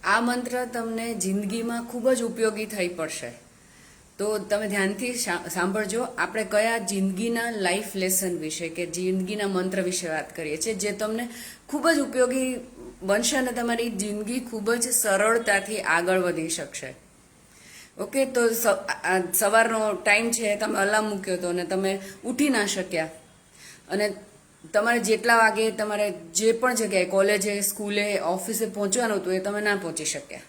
આ મંત્ર તમને જિંદગીમાં ખૂબ જ ઉપયોગી થઈ પડશે. તો તમે ધ્યાનથી સાંભળજો. આપણે કયા જિંદગીના લાઈફ લેસન વિશે કે જિંદગીના મંત્ર વિશે વાત કરીએ છીએ, જે તમને ખૂબ જ ઉપયોગી બનશે અને તમારી જિંદગી ખૂબ જ સરળતાથી આગળ વધી શકશે. ઓકે, તો સવારનો ટાઈમ છે, તમે અલાર્મ મૂક્યો હતો અને તમે ઉઠી ના શક્યા, અને તમારે જેટલા વાગે તમારે જે પણ જગ્યાએ કોલેજે, સ્કૂલે, ઓફિસે પહોંચવાનું હતું એ તમે ના પહોંચી શક્યા.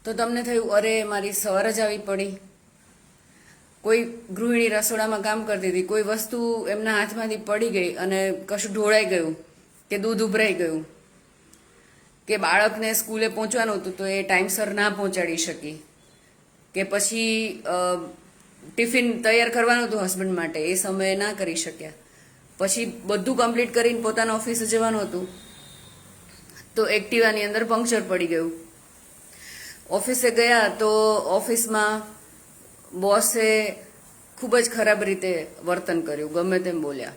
તો તમને થયું, અરે મારી સવાર જ આવી પડી. કોઈ ગૃહિણી રસોડામાં કામ કરતી હતી, કોઈ વસ્તુ એમના હાથમાંથી પડી ગઈ અને કશું ઢોળાઈ ગયું કે દૂધ ઉભરાઈ ગયું, કે બાળકને સ્કૂલે પહોંચવાનું હતું તો એ ટાઈમસર ના પહોંચાડી શકી, કે પછી ટિફિન તૈયાર કરવાનું હતું હસબન્ડ માટે, એ સમયે ના કરી શક્યા. પછી બધું કમ્પ્લીટ કરીને પોતાના ઓફિસે જવાનું હતું તો એક્ટિવાની અંદર પંક્ચર પડી ગયું. ઓફિસે ગયા તો ઓફિસમાં બોસે ખૂબ જ ખરાબ રીતે વર્તન કર્યું, ગમે તેમ બોલ્યા.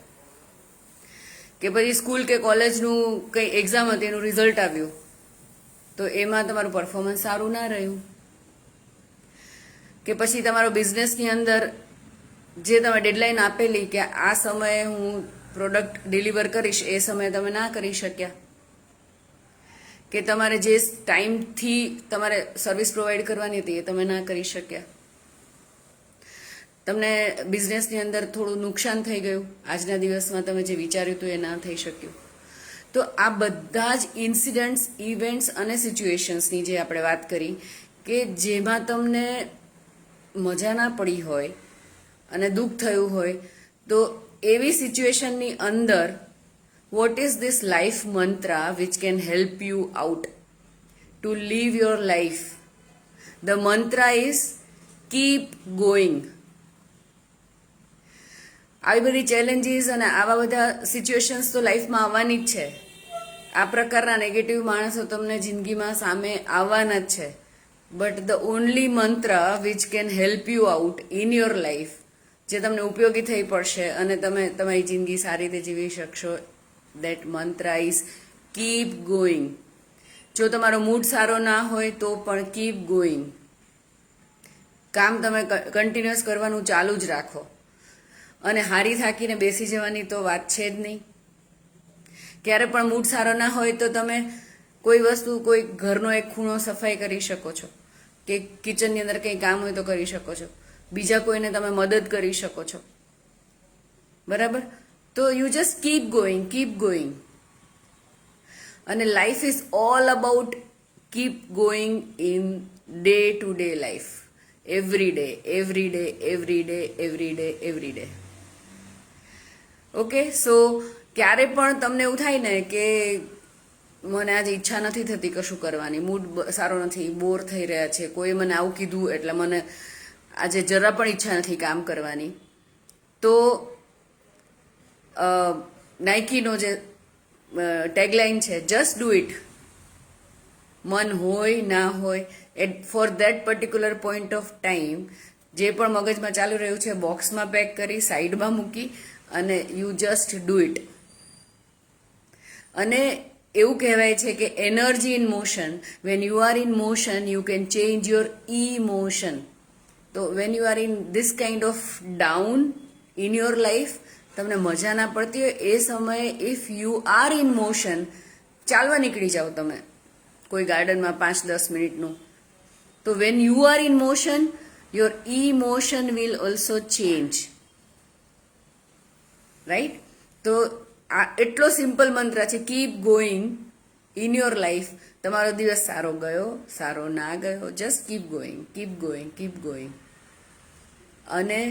કે પછી સ્કૂલ કે કોલેજનું કંઈ એક્ઝામ હતી, એનું રિઝલ્ટ આવ્યું તો એમાં તમારું પરફોર્મન્સ સારું ના રહ્યું. કે પછી તમારો બિઝનેસની અંદર જે તમે ડેડલાઇન આપેલી કે આ સમયે હું પ્રોડક્ટ ડિલિવર કરીશ, એ સમયે તમે ના કરી શક્યા. કે તમારે જે ટાઈમથી તમારે સર્વિસ પ્રોવાઈડ કરવાની હતી એ તમે ના કરી શક્યા. તમને બિઝનેસની અંદર થોડું નુકસાન થઈ ગયું, આજના દિવસમાં તમે જે વિચાર્યું હતું એ ના થઈ શક્યું. તો આ બધા જ ઇન્સિડન્ટ્સ, ઇવેન્ટ્સ અને સિચ્યુએશન્સની જે આપણે વાત કરી કે જેમાં તમને મજા ના પડી હોય અને દુઃખ થયું હોય, તો એવી સિચ્યુએશનની અંદર what is this life mantra which can help you out to live your life? The mantra is keep going. આવી બધી ચેલેન્જીસ અને આવા બધા સિચ્યુએશન્સ તો લાઈફમાં આવવાની જ છે. આ પ્રકારના નેગેટિવ માણસો તમને જિંદગીમાં સામે આવવાના જ છે. બટ ધ ઓનલી મંત્ર which can help you out in your life, જે તમને ઉપયોગી થઈ પડશે અને તમે તમારી જિંદગી સારી રીતે જીવી શકશો, that mantra is keep going. જો તમારો મૂડ સારો ના હોય તો પણ keep going. કામ તમે કન્ટિન્યુઅસ કરવાનું ચાલુ જ રાખો, અને હારી થાકીને બેસી જવાની તો વાત છે જ નહીં. ક્યારે પણ મૂડ સારો ના હોય તો તમે કોઈ વસ્તુ, કોઈ ઘરનો એક ખૂણો સફાઈ કરી શકો છો, કે કિચનની અંદર કંઈ કામ હોય તો કરી શકો છો, બીજા કોઈને તમે મદદ કરી શકો છો, બરાબર? તો you just keep going, keep going. અને life is all about keep going in day to day life, every day, every day, every day, every day, every day. Okay, so ક્યારે પણ તમને એવું થાય ને કે મને આજે ઈચ્છા નથી થતી કશું કરવાની, મૂડ સારો નથી, બોર થઈ રહ્યા છે, કોઈ મને આવું કીધું એટલે મને આજે જરા પણ ઈચ્છા નથી કામ કરવાની, તો નાઇકીનો જે ટેગલાઇન છે, જસ્ટ ડુ ઇટ. મન હોય ના હોય, eight for that particular point of time જે પણ મગજમાં ચાલુ રહ્યું છે બોક્સમાં પેક કરી સાઈડમાં મૂકી અને યુ જસ્ટ ડુ ઇટ. અને એવું કહેવાય છે કે energy in motion, when you are in motion you can change your emotion. તો when you are in this kind of down in your life, તમને મજા ના પડતી હોય એ સમયે if you are in motion, ચાલવા નીકળી જાઓ તમે કોઈ ગાર્ડનમાં 5-10 મિનિટનું, તો when you are in motion your emotion will also change, right? તો આ એટલો સિમ્પલ મંત્ર છે, keep going in your life. તમારો દિવસ સારો ગયો, સારો ના ગયો, just keep going, keep going, keep going. અને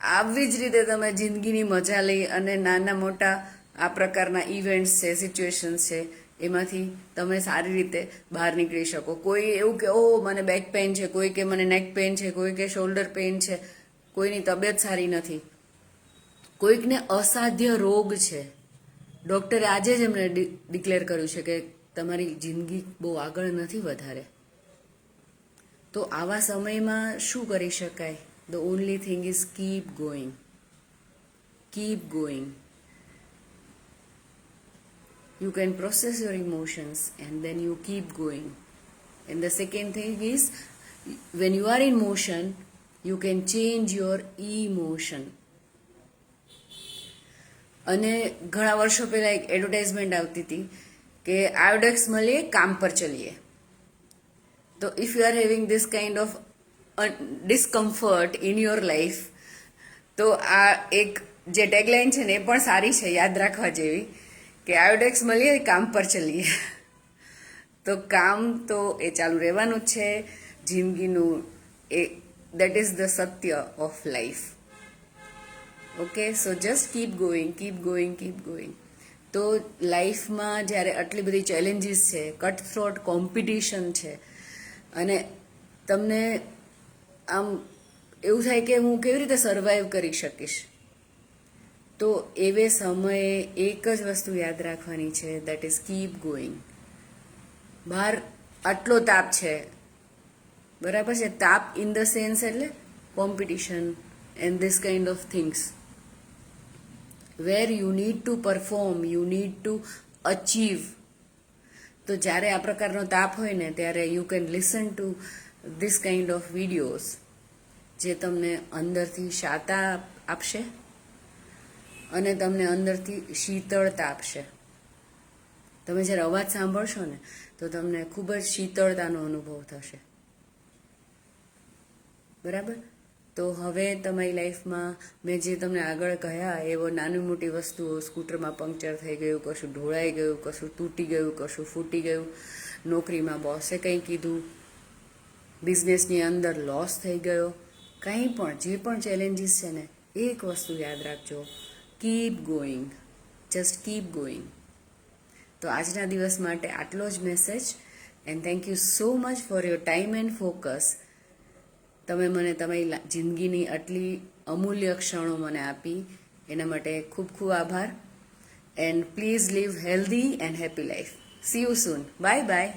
આવી જ રીતે તમે જિંદગીની મજા લઈ અને નાના મોટા આ પ્રકારના ઇવેન્ટ્સ છે, સિચ્યુએશન્સ છે, એમાંથી તમે સારી રીતે બહાર નીકળી શકો. કોઈ એવું કે ઓહ મને બેક પેઇન છે, કોઈ કે મને નેક પેઇન છે, કોઈ કે શોલ્ડર પેઇન છે, કોઈની તબિયત સારી નથી, કોઈકને અસાધ્ય રોગ છે, ડૉક્ટરે આજે જ એમને ડિક્લેર કર્યું છે કે તમારી જિંદગી બહુ આગળ નથી વધારે. તો આવા સમયમાં શું કરી શકાય? The only thing is keep going. Keep going. You can process your emotions and then you keep going. And the second thing is, when you are in motion, you can change your emotion. અને ઘણા વર્ષો પહેલા એક advertisement આવતી હતી કે આયોડેક્સ મળીએ કામ પર ચલીએ. તો if you are having this kind of discomfort in your life, તો આ એક જે ટેગલાઇન છે ને એ પણ સારી છે, યાદ રાખવા જેવી, કે આયોડેક્સ મળીએ કામ પર ચલીએ. તો કામ તો એ ચાલુ રહેવાનું જ છે જિંદગીનું, એ દેટ ઇઝ ધ સત્ય of life. Okay, so just keep going, keep going, keep going. તો લાઈફમાં જ્યારે આટલી બધી ચેલેન્જીસ છે, કટ થ્રોટ કોમ્પિટિશન છે, અને તમને આમ એવું થાય કે હું કેવી રીતે સર્વાઈવ કરી શકીશ, તો એવે સમયે એક જ વસ્તુ યાદ રાખવાની છે, દેટ ઇઝ કીપ ગોઈંગ. બહાર આટલો તાપ છે, બરાબર છે, તાપ ઇન ધ સેન્સ એટલે competition and this kind of things, where you need to perform, you need to achieve. તો જ્યારે આ પ્રકારનો તાપ હોય ને, ત્યારે you can listen to this kind of videos, જે તમને અંદરથી શાતા આપશે અને તમને અંદરથી શીતળતા આપશે. તમે જ્યારે અવાજ સાંભળશો ને, તો તમને ખૂબ જ શીતળતાનો અનુભવ થશે. બરાબર? તો હવે તમારી લાઈફમાં મેં જે તમને આગળ કહ્યા એવો નાની મોટી વસ્તુઓ, સ્કૂટરમાં પંક્ચર થઈ ગયું, કશું ઢોળાઈ ગયું, કશું તૂટી ગયું, કશું ફૂટી ગયું, નોકરીમાં બોસે કંઈ કીધું, બિઝનેસની અંદર લોસ થઈ ગયો, કંઈ પણ જે પણ ચેલેન્જીસ છે ને, એક વસ્તુ યાદ રાખજો, keep going, just keep going. તો આજના દિવસ માટે આટલો જ message. And thank you so much for your time and focus. તમે મને તમારી જિંદગીની આટલી અમૂલ્ય ક્ષણો મને આપી, એના માટે ખૂબ ખૂબ આભાર. And please leave healthy and happy life. C you soon. Bye bye.